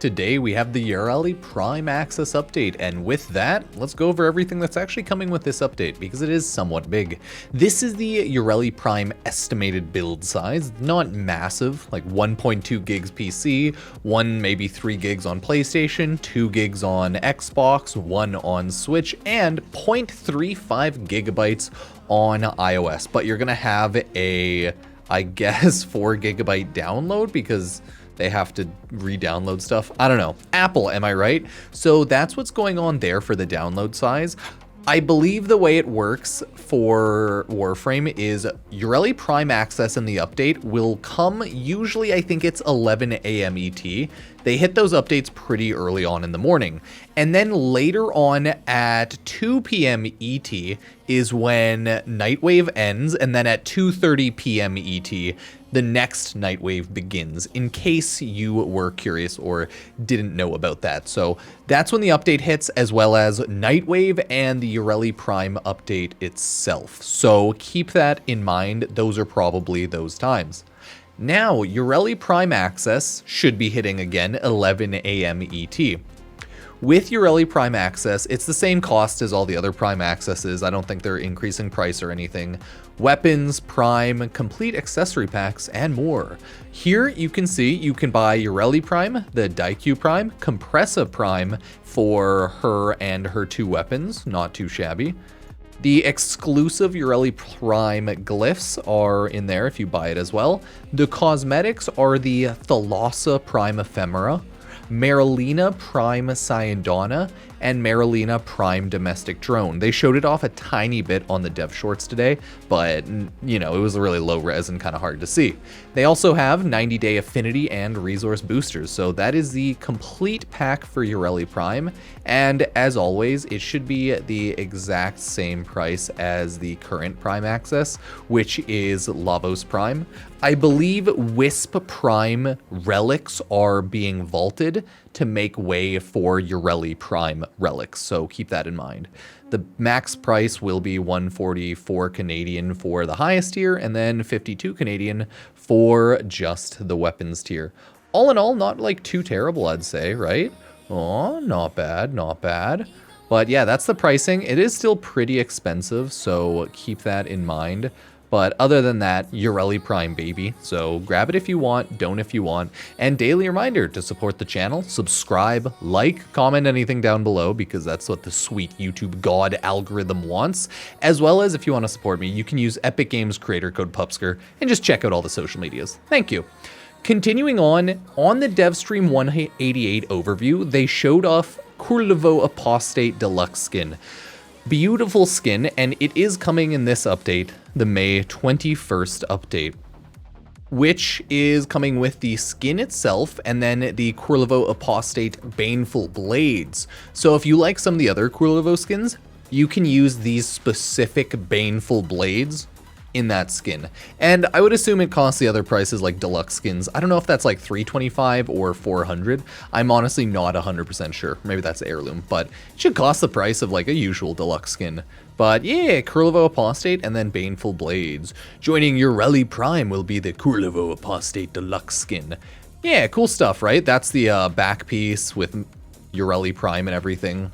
Today we have the Yareli Prime Access update, and with that, let's go over everything that's actually coming with this update, because it is somewhat big. This is the Yareli Prime estimated build size, not massive, like 1.2 gigs PC, 1 maybe 3 gigs on PlayStation, 2 gigs on Xbox, 1 on Switch, and 0.35 gigabytes on iOS. But you're gonna have a, I guess, 4 gigabyte download because they have to re-download stuff. I don't know. Apple, am I right? So that's what's going on there for the download size. I believe the way it works for Warframe is Yareli Prime Access in the update will come, usually I think it's 11 a.m. ET. They hit those updates pretty early on in the morning. And then later on at 2 p.m. ET is when Nightwave ends, and then at 2:30 p.m. ET, the next Nightwave begins, in case you were curious or didn't know about that. So that's when the update hits, as well as Nightwave and the Yareli Prime update itself. So keep that in mind. Those are probably those times. Now, Yareli Prime Access should be hitting again 11 a.m. ET. With Yareli Prime Access, it's the same cost as all the other Prime Accesses. I don't think they're increasing price or anything. Weapons, Prime, complete accessory packs, and more. Here you can see you can buy Yareli Prime, the Daikyu Prime, Compressa Prime for her and her 2 weapons, not too shabby. The exclusive Yareli Prime glyphs are in there if you buy it as well. The cosmetics are the Thalassa Prime Ephemera, Marilena Prime Syandana, and Marilena Prime Domestic Drone. They showed it off a tiny bit on the dev shorts today, but you know, it was really low res and kind of hard to see. They also have 90-day affinity and resource boosters, so that is the complete pack for Yareli Prime. And as always, it should be the exact same price as the current Prime Access, which is Lavos Prime. I believe Wisp Prime relics are being vaulted to make way for Yareli Prime relics, so keep that in mind. The max price will be 144 Canadian for the highest tier, and then 52 Canadian for just the weapons tier. All in all, not like too terrible, I'd say, right? Oh, not bad, not bad. But yeah, that's the pricing. It is still pretty expensive, so keep that in mind. But other than that, Yareli Prime, baby. So grab it if you want, don't if you want. And daily reminder to support the channel, subscribe, like, comment anything down below, because that's what the sweet YouTube God algorithm wants. As well as if you want to support me, you can use Epic Games creator code Pupsker and just check out all the social medias. Thank you. Continuing on the DevStream 188 overview, they showed off Kullervo Apostate Deluxe skin. Beautiful skin, and it is coming in this update, the May 21st update, which is coming with the skin itself and then the Kullervo Apostate Baneful Blades. So if you like some of the other Kullervo skins, you can use these specific Baneful Blades in that skin. And I would assume it costs the other prices like deluxe skins. I don't know if that's like $325 or $400. I'm honestly not 100% sure. Maybe that's heirloom, but it should cost the price of like a usual deluxe skin. But yeah, Kullervo Apostate and then Baneful Blades. Joining Yareli Prime will be the Kullervo Apostate Deluxe skin. Yeah, cool stuff, right? That's the back piece with Yareli Prime and everything.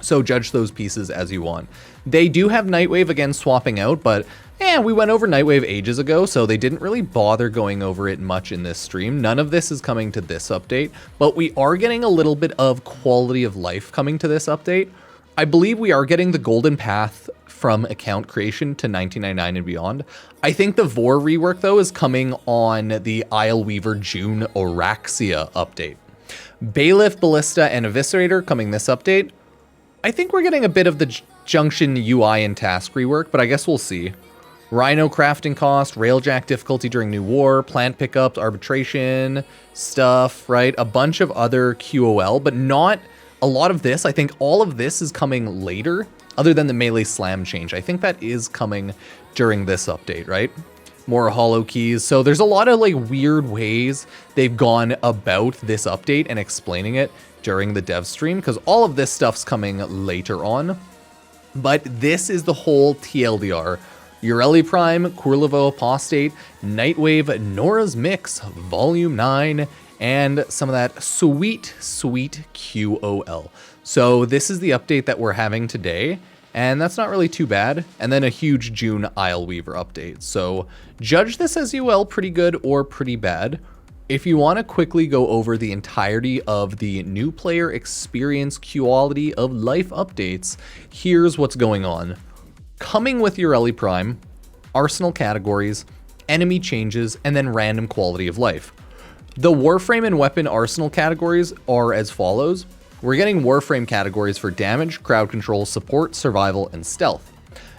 So judge those pieces as you want. They do have Nightwave again swapping out, but we went over Nightwave ages ago, so they didn't really bother going over it much in this stream. None of this is coming to this update, but we are getting a little bit of quality of life coming to this update. I believe we are getting the golden path from account creation to 1999 and beyond. I think the Vor rework, though, is coming on the Isleweaver June Oraxia update. Bailiff, Ballista, and Eviscerator coming this update. I think we're getting a bit of the Junction UI and task rework, but I guess we'll see. Rhino crafting cost, Railjack difficulty during New War, plant pickups, arbitration stuff, right? A bunch of other QOL, but not a lot of this. I think all of this is coming later, other than the melee slam change. I think that is coming during this update, right? More holo keys. So there's a lot of like weird ways they've gone about this update and explaining it during the dev stream, because all of this stuff's coming later on. But this is the whole TLDR. Yareli Prime, Kullervo Apostate, Nightwave, Nora's Mix, Volume 9, and some of that sweet, sweet QOL. So this is the update that we're having today, and that's not really too bad. And then a huge June Isle Weaver update. So judge this as you will, pretty good or pretty bad. If you want to quickly go over the entirety of the new player experience quality of life updates, here's what's going on. Coming with Yareli Prime, arsenal categories, enemy changes, and then random quality of life. The Warframe and weapon arsenal categories are as follows. We're getting Warframe categories for damage, crowd control, support, survival, and stealth.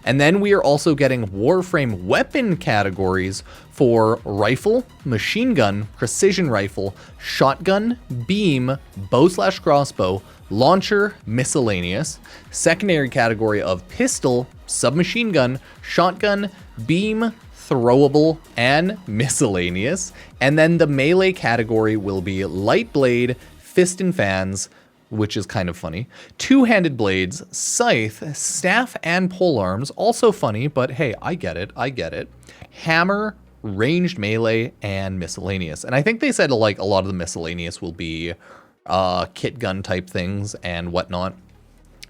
And then we are also getting Warframe weapon categories for rifle, machine gun, precision rifle, shotgun, beam, bow/crossbow, launcher, miscellaneous, secondary category of pistol, submachine gun, shotgun, beam, throwable, and miscellaneous. And then the melee category will be light blade, fist and fans, which is kind of funny, two-handed blades, scythe, staff, and polearms, also funny, but hey, I get it, hammer, ranged melee, and miscellaneous. And I think they said like a lot of the miscellaneous will be kit gun type things and whatnot.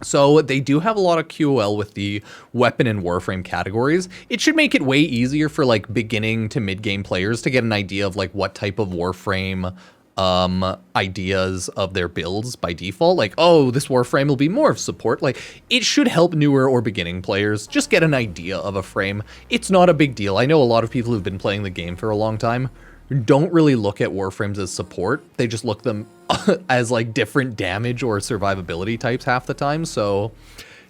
So they do have a lot of QOL with the weapon and Warframe categories. It should make it way easier for like beginning to mid-game players to get an idea of like what type of Warframe ideas of their builds by default. Like, oh, this Warframe will be more of support. Like, it should help newer or beginning players just get an idea of a frame. It's not a big deal. I know a lot of people who've been playing the game for a long time don't really look at Warframes as support. They just look them as like different damage or survivability types half the time. So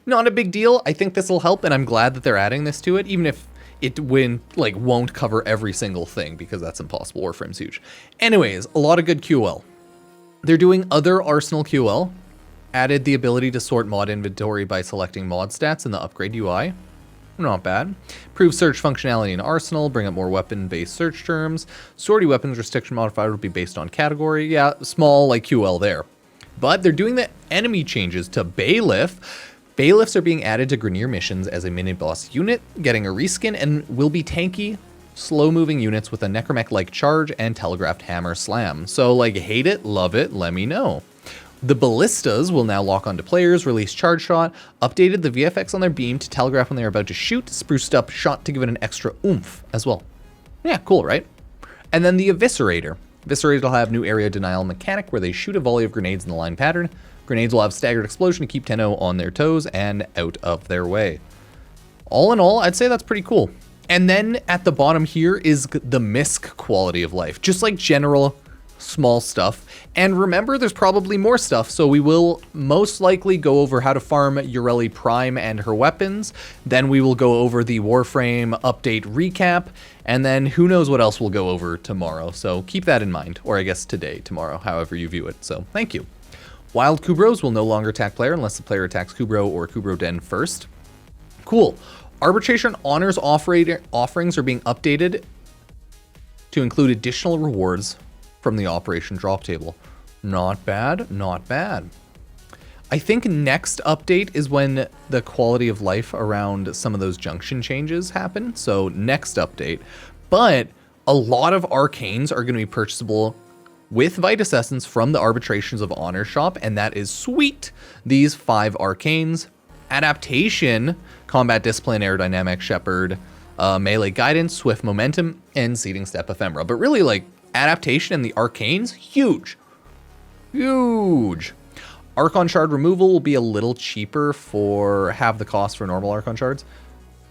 not a big deal. I think this will help, and I'm glad that they're adding this to it, even if it won't cover every single thing, because that's impossible. Warframe's huge. Anyways, a lot of good QOL. They're doing other arsenal QOL. Added the ability to sort mod inventory by selecting mod stats in the upgrade UI. Not bad. Improve search functionality in arsenal. Bring up more weapon-based search terms. Sortie weapons restriction modifier will be based on category. Yeah, small like QOL there. But they're doing the enemy changes to Bailiff. Bailiffs are being added to Grenier missions as a mini-boss unit, getting a reskin, and will be tanky, slow-moving units with a Necromech-like charge and telegraphed hammer slam. So, like, hate it, love it, let me know. The ballistas will now lock onto players, release charge shot, updated the VFX on their beam to telegraph when they're about to shoot, spruced up shot to give it an extra oomph as well. Yeah, cool, right? And then the Eviscerator. Eviscerator will have new area denial mechanic where they shoot a volley of grenades in the line pattern. Grenades will have staggered explosion to keep Tenno on their toes and out of their way. All in all, I'd say that's pretty cool. And then at the bottom here is the MISC quality of life, just like general small stuff. And remember, there's probably more stuff, so we will most likely go over how to farm Yareli Prime and her weapons. Then we will go over the Warframe update recap, and then who knows what else we'll go over tomorrow. So keep that in mind, or I guess today, tomorrow, however you view it. So thank you. Wild Kubros will no longer attack player unless the player attacks Kubro or Kubro Den first. Cool. Arbitration Honors offerings are being updated to include additional rewards from the Operation Drop Table. Not bad, not bad. I think next update is when the quality of life around some of those junction changes happen. So next update. But a lot of arcanes are going to be purchasable with Vitus Essence from the Arbitrations of Honor shop, and that is sweet. These 5 arcanes: Adaptation, Combat Discipline, Aerodynamic, Shepherd, Melee Guidance, Swift Momentum, and Seeding Step Ephemera. But really, like, Adaptation and the arcanes, huge. Huge. Archon Shard removal will be a little cheaper for half the cost for normal Archon Shards.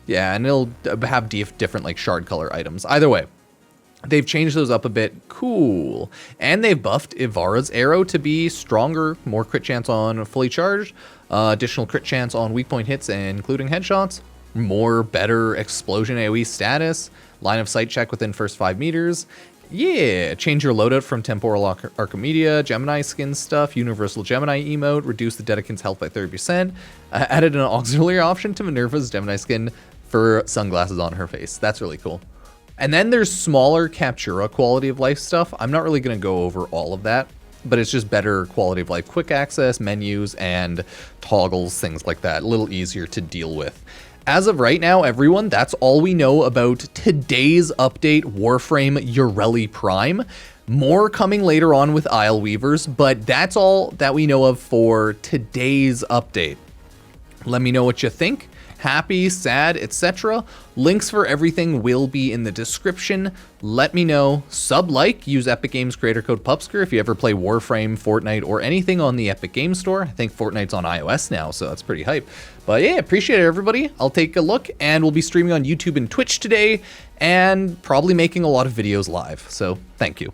Yeah, and it'll have different, like, shard color items. Either way, they've changed those up a bit. Cool. And they've buffed Ivara's arrow to be stronger, more crit chance on fully charged, additional crit chance on weak point hits, including headshots, more better explosion AoE status, line of sight check within first 5 meters. Yeah, change your loadout from Temporal Archimedia, Gemini skin stuff, Universal Gemini emote, reduce the Dedekin's health by 30%, added an auxiliary option to Minerva's Gemini skin for sunglasses on her face. That's really cool. And then there's smaller Captura quality of life stuff. I'm not really going to go over all of that, but it's just better quality of life, quick access, menus, and toggles, things like that. A little easier to deal with. As of right now, everyone, that's all we know about today's update, Warframe Yareli Prime. More coming later on with Isle Weavers, but that's all that we know of for today's update. Let me know what you think. Happy, sad, etc. Links for everything will be in the description. Let me know. Like, use Epic Games creator code Pupsker if you ever play Warframe, Fortnite, or anything on the Epic Games Store. I think Fortnite's on iOS now, so that's pretty hype. But yeah, appreciate it, everybody. I'll take a look, and we'll be streaming on YouTube and Twitch today, and probably making a lot of videos live. So thank you.